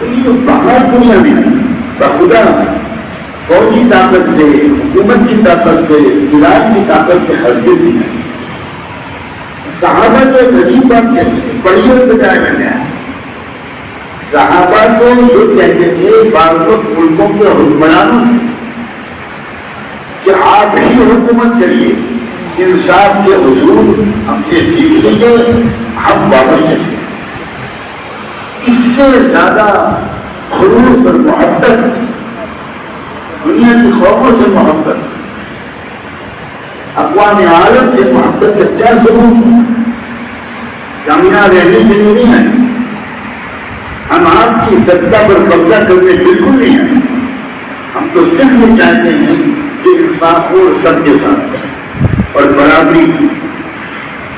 تو یہ جو باہر دنیا میں بخدا فوجی طاقت سے، حکومت کی طاقت سے، علاج کی طاقت سے ہرگز نہیں ہے. صحابہ تو عجیب بات کہتی بڑی بجائے میں نے صحابہ تو یہ کہتے تھے بعض ملکوں کے حکمرانوں سے کہ آپ ہی حکومت کریے، انصاف کے اصول ہم سے سیکھ لیجیے، ہم واپس چلیے. اس سے زیادہ خلوص اور محبت، دنیا کی خوفوں سے محبت، اقوام عالم سے محبت کا کیا ثبوت ہے؟ کامیاب رہنے کے لیے نہیں ہے. ہم آپ کی سطح پر قبضہ کرنے بالکل نہیں ہیں. ہم تو صرف یہ چاہتے ہیں کہ انصاف ہو سب کے ساتھ اور برابری.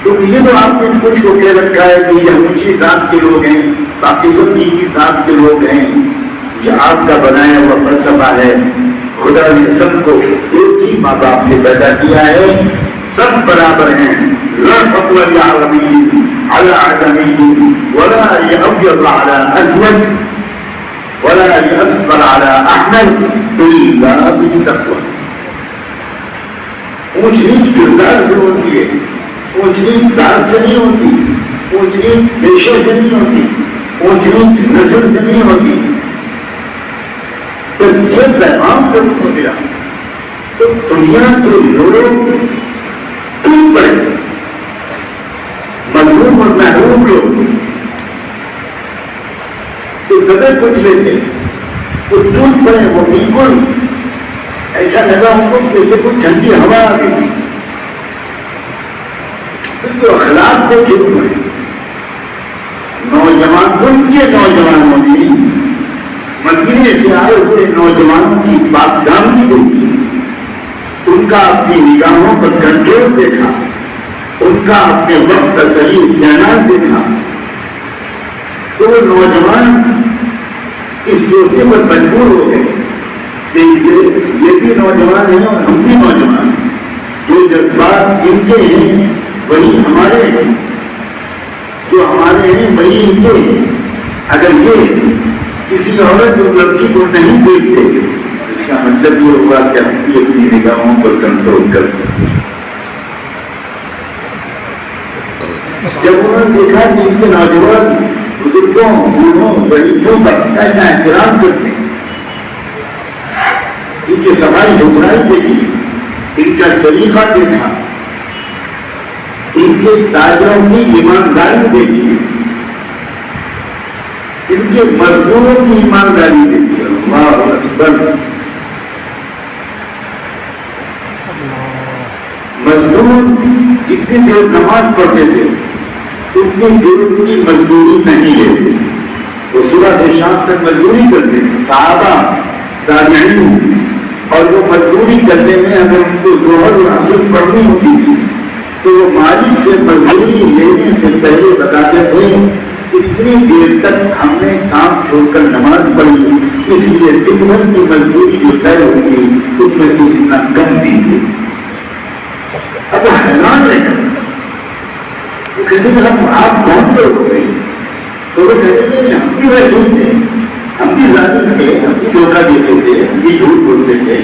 تو یہ تو آپ نے کچھ کو کہہ رکھا ہے کہ یہ اونچی ذات کے لوگ ہیں، باقی سب نیچی ذات کے لوگ ہیں. یہ آپ کا بنایا ہوا فلسفہ ہے. خدا نے سب کو ایک ہی ماں باپ سے پیدا کیا ہے، سب برابر ہیں. لا فضل لعربی علی عجمی ولا یبیض علی اسود ولا یصفر علی احمر الا بالتقوی. اونچ نیچ کردار سے ہوتی ہے، اونچ نیچ ذات سے نہیں ہوتی، اونچ نیچ پیشے سے نہیں ہوتی، اونچ نیچ نسل سے نہیں ہوتی. تو یہ پیغام جب کو ملا تو دنیا کے لوگ ٹوٹ پڑے، مظلوم اور محروم لوگ تو دبے کچلے تھے وہ ٹوٹ پڑے. وہ بالکل ایسا لگا ان کو جیسے کوئی ٹھنڈی ہوا آ گئی. تو اخلاق کو چھوٹ پڑے. نوجوان ان کے نوجوانوں نے مدینے سے آئے ہوئے نوجوانوں کی بات دامنی دیکھی، ان کا اپنی نگاہوں پر کنٹرول دیکھا، ان کا اپنے وقت کا صحیح استعمال دیکھا. تو وہ نوجوان اس سوچنے پر مجبور ہو گئے کہ یہ بھی نوجوان ہیں اور ہم بھی نوجوان ہیں. جو جذبات ان کے ہیں وہی ہمارے ہیں، جو ہمارے ہیں وہی ان کے ہیں. اگر یہ کسی عورت اور لڑکی کو نہیں دیکھتے اس کا مطلب یہ ہوگا کہ ہم بھی اپنی نگاہوں پر کنٹرول کر سکتے. جب انہوں نے دیکھا کہ ان کے نوجوان بزرگوں، بوڑھوں، ضعیفوں کا ایسا احترام کرتے ہیں، ان کی صفائی ستھرائی دیکھی، ان کا سلیقہ دیکھا، ان کے تاجروں کی ایمانداری دیکھی، ان کے مزدوروں کی ایمانداری دیکھی. اللہ اکبر. مزدور جتنی دیر نماز پڑھتے تھے اتنی دیر ان کی مزدوری نہیں لیتے. وہ صبح سے شام تک مزدوری کرتے تھے. صحابہ، تابعین، اور وہ مزدوری کرنے میں اگر ان کو ظہر اور عصر پڑھنی ہوتی تھی تو وہ مالک سے مزدوری لینے سے پہلے بتاتے تھے اتنی دیر تک ہم نے کام چھوڑ کر نماز پڑھی، اس لیے دن بھر کی مزدوری جو طے ہوگی اس میں سے اتنا کم دیجیے. اب حیران رہے وہ کہتے تھے ہم آپ کون لوگ ہو گئے؟ تو وہ کہتے تھے ہم بھی ویسے ہی تھے، ہم بھی ظالم تھے، ہم بھی دھوکہ دیتے تھے، ہم بھی جھوٹ بولتے تھے،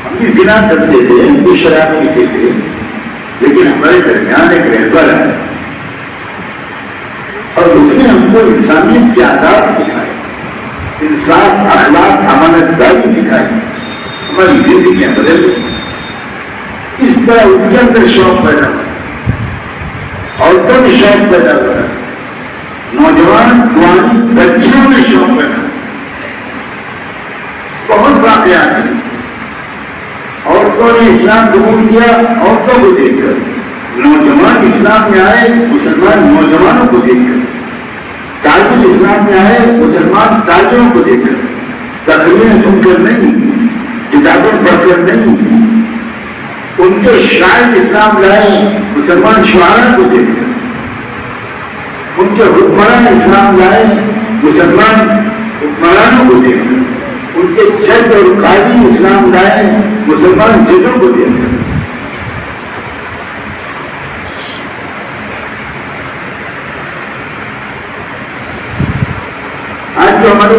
ہم بھی زنا کرتے تھے، ہم بھی شراب پیتے تھے، لیکن ہمارے درمیان ایک رہبر ہے اور اس نے ہم کو انسانیت کے آداب سکھائے، انصاف، اخلاق، امانت داری سکھائی، ہماری زندگیاں بدل گئی. اس طرح ان کے اندر شوق پیدا ہوا، عورتوں میں شوق پیدا ہوا، نوجوان جوانی بچیوں میں شوق پیدا ہوا. بہت واقعات ہیں. عورتوں نے اسلام قبول کیا عورتوں کو دیکھ کر، نوجوان اسلام میں آئے مسلمان نوجوانوں کو دیکھ کر، تاجر اسلام میں آئے مسلمان تاجروں کو دیکھ کر. تقریریں سن کر نہیں، کتابیں پڑھ کر نہیں، ان کے شاعر اسلام لائے مسلمان شاعروں کو دیکھ کر، ان کے حکمران اسلام لائے مسلمان حکمرانوں کو دیکھ کر، ان کے جج اور قاضی اسلام لائے مسلمان ججوں کو دیکھ کر. آج جو ہمارے